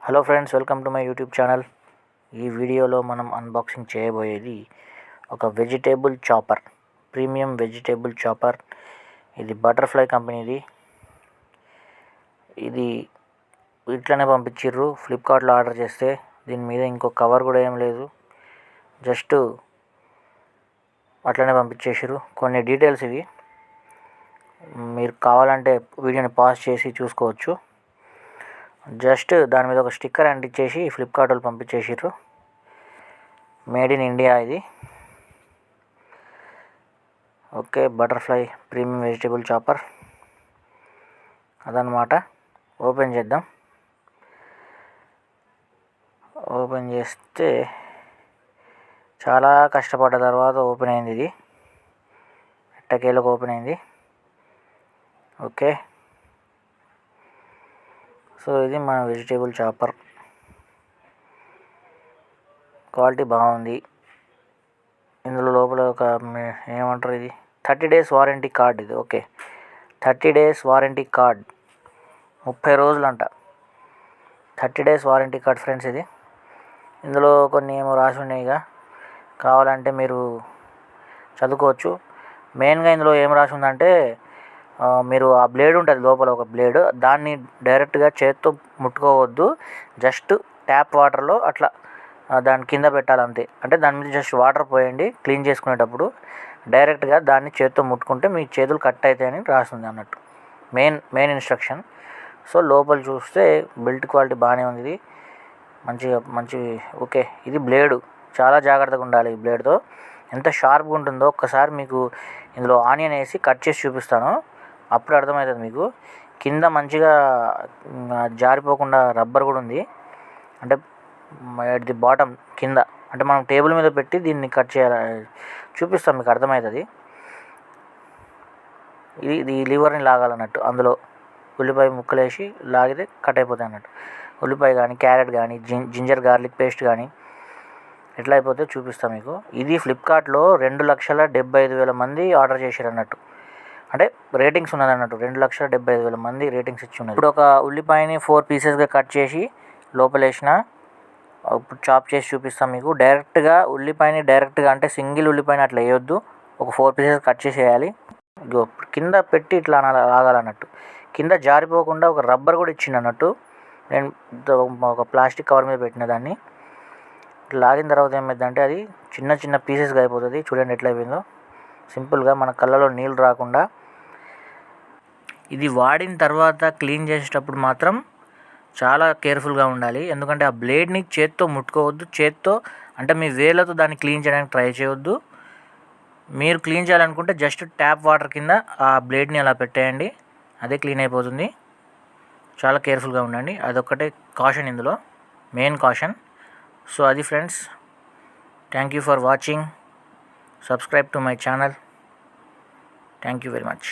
Hello friends, welcome to my YouTube channel. ఈ వీడియోలో మనం అన్బాక్సింగ్ చేయబోయేది ఒక vegetable chopper, premium vegetable chopper. ఇది బటర్ఫ్లై కంపెనీది. ఇది ఇట్లనే పంపించిర్రు, ఫ్లిప్కార్ట్లో ఆర్డర్ చేస్తే. దీని మీద ఇంకో కవర్ కూడా ఏం లేదు, జస్ట్ అట్లనే పంపించేసారు. కొన్ని డీటెయిల్స్ ఇవి మీరు కావాలంటే వీడియోని పాజ్ చేసి చూసుకోవచ్చు. జస్ట్ దాని మీద ఒక స్టిక్కర్ అంటించేసి ఫ్లిప్కార్ట్ వాళ్ళు పంపించేసారు. మేడ్ ఇన్ ఇండియా ఇది. Okay, butterfly premium vegetable chopper అదనమాట. ఓపెన్ చేద్దాం. ఓపెన్ చేస్తే చాలా కష్టపడ్డ తర్వాత ఓపెన్ అయింది. ఇది ఎట్టకేలకు ఓపెన్ అయింది. ఓకే, సో ఇది మన వెజిటేబుల్ చాపర్. క్వాలిటీ బాగుంది. ఇందులో లోపల ఒక ఏమంటారు, ఇది 30 days వారంటీ కార్డ్. ఇది okay, 30 days warranty card, 30 రోజులంట. 30 days warranty card friends ఇది. ఇందులో కొన్ని ఏమో రాసి ఉన్నాయి, కావాలంటే మీరు చదువుకోవచ్చు. మెయిన్గా ఇందులో ఏం రాసి ఉందంటే, మీరు ఆ బ్లేడ్ ఉంటుంది లోపల, ఒక బ్లేడ్, దాన్ని డైరెక్ట్గా చేత్తో ముట్టుకోవద్దు. జస్ట్ ట్యాప్ వాటర్లో అట్లా దాని కింద పెట్టాలంతే. అంటే దాని మీద జస్ట్ వాటర్ పోయండి క్లీన్ చేసుకునేటప్పుడు. డైరెక్ట్గా దాన్ని చేత్తో ముట్టుకుంటే మీ చేతులు కట్ అవుతాయని రాస్తుంది అన్నట్టు, మెయిన్ ఇన్స్ట్రక్షన్. సో లోపల చూస్తే బిల్ట్ క్వాలిటీ బాగానే ఉంది. ఇది మంచి ఓకే. ఇది బ్లేడు, చాలా జాగ్రత్తగా ఉండాలి ఈ బ్లేడ్తో. ఎంత షార్ప్గా ఉంటుందో ఒక్కసారి మీకు ఇందులో ఆనియన్ వేసి కట్ చేసి చూపిస్తాను, అప్పుడు అర్థమవుతుంది మీకు. కింద మంచిగా జారిపోకుండా రబ్బర్ కూడా ఉంది. అంటే ఎట్ ది బాటమ్ కింద, అంటే మనం టేబుల్ మీద పెట్టి దీన్ని కట్ చేయాలి, చూపిస్తాం మీకు అర్థమవుతుంది. ఇది లివర్ని లాగాలన్నట్టు. అందులో ఉల్లిపాయ ముక్కలు వేసి లాగితే కట్ అయిపోతాయి అన్నట్టు. ఉల్లిపాయ కానీ, క్యారెట్ కానీ, జింజర్ గార్లిక్ పేస్ట్ కానీ ఎట్లా అయిపోతే చూపిస్తాం మీకు. ఇది ఫ్లిప్కార్ట్లో 2,75,000 మంది ఆర్డర్ చేశారు అన్నట్టు. అంటే రేటింగ్స్ ఉన్నది అన్నట్టు. 2,75,000 మంది రేటింగ్స్ ఇచ్చి ఉన్నది. ఇప్పుడు ఒక ఉల్లిపాయని 4 పీసెస్గా కట్ చేసి లోపలేసిన, ఇప్పుడు చాప్ చేసి చూపిస్తాం మీకు. డైరెక్ట్గా ఉల్లిపాయని అంటే సింగిల్ ఉల్లిపాయని అట్లా వేయొద్దు, ఒక 4 పీసెస్ కట్ చేసి వేయాలి. కింద పెట్టి ఇట్లా లాగాలన్నట్టు. కింద జారిపోకుండా ఒక రబ్బర్ కూడా ఇచ్చింది అన్నట్టు. నేను ఒక ప్లాస్టిక్ కవర్ మీద పెట్టిన దాన్ని లాగిన తర్వాత ఏమైందంటే అది చిన్న పీసెస్గా అయిపోతుంది. చూడండి ఎట్లా అయిపోయిందో. సింపుల్గా మన కళ్ళలో నీళ్ళు రాకుండా. ఇది వాడిన తర్వాత క్లీన్ చేసేటప్పుడు మాత్రం చాలా కేర్ఫుల్గా ఉండాలి. ఎందుకంటే ఆ బ్లేడ్ని చేత్తో ముట్టుకోవద్దు. చేత్తో అంటే మీ వేళ్ళతో దాన్ని క్లీన్ చేయడానికి ట్రై చేయొద్దు. మీరు క్లీన్ చేయాలనుకుంటే జస్ట్ ట్యాప్ వాటర్ కింద ఆ బ్లేడ్ని అలా పెట్టేయండి, అదే క్లీన్ అయిపోతుంది. చాలా కేర్ఫుల్గా ఉండండి, అదొక్కటే కాషన్ ఇందులో, మెయిన్ కాషన్. సో అది friends, thank you for watching. Subscribe to my channel. Thank you very much.